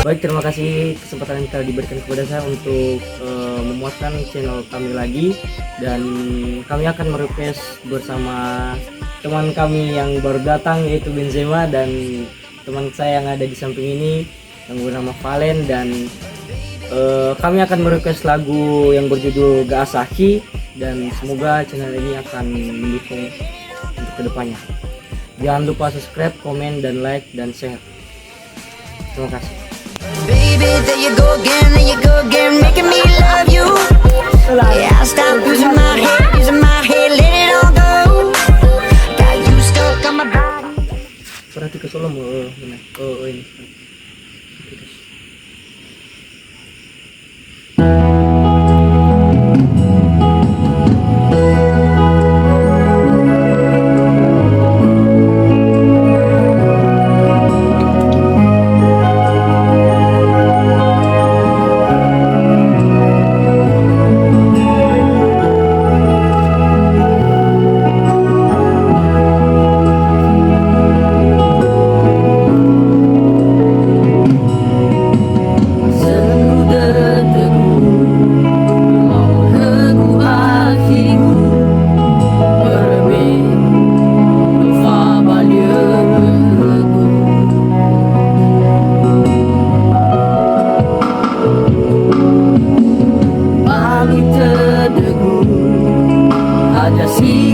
Baik, terima kasih kesempatan yang telah diberikan kepada saya untuk memuatkan channel kami lagi, dan kami akan merequest bersama teman kami yang baru datang yaitu Benzema, dan teman saya yang ada di samping ini yang bernama Valen, dan kami akan merequest lagu yang berjudul Ga Asahi, dan semoga channel ini akan mendukung untuk kedepannya. Jangan lupa subscribe, komen, dan like, dan share. Terima kasih. Baby, there you go again, making me love you. Yeah, I'll stop using my head, let it all go. Got you stuck on my body. Perhati ke solo mau ini.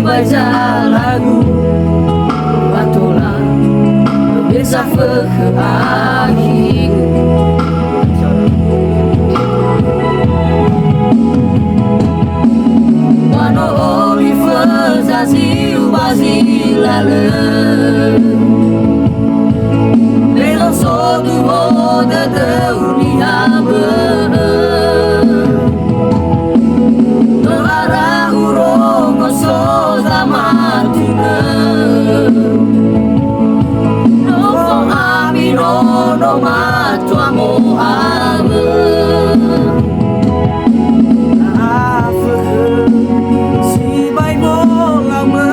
Baca lagu Batulah bisa ke akhir Mano Oliver Zaziu Bazilale Belon sodu roda de uniabe no mato amo ame si bai bolang me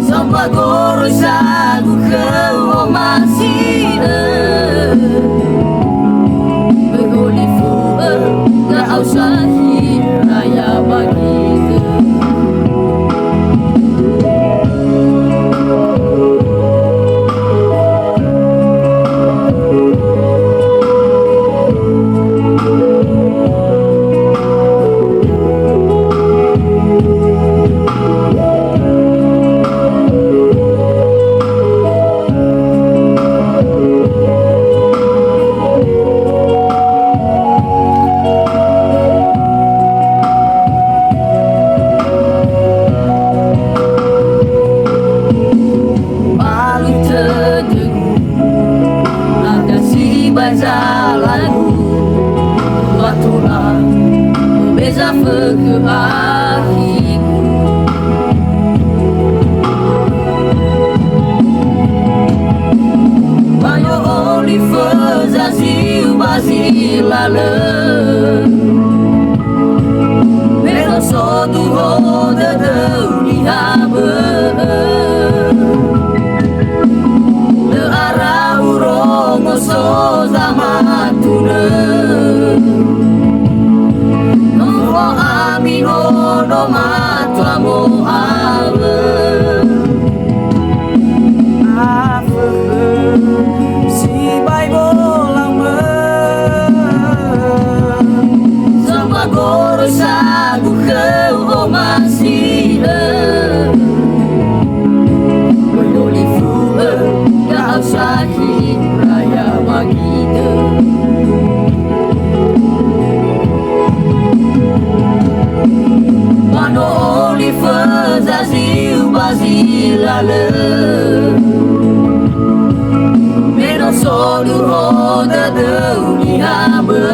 sampai goro sagu ke masih begoli fu ga ausahi raya bagi jalanku Batulah berbeza ke akhirku Banyak Oliver Zaziu Bazilale Belon sodu roda de uniabe so zamatune no amino no mato amo ame si bai bolang me sama goro sagu ke masih Berdoli fu ga usahi raya magide Mano Oliver Zaziu Bazilale Meno sodu roda de uniabe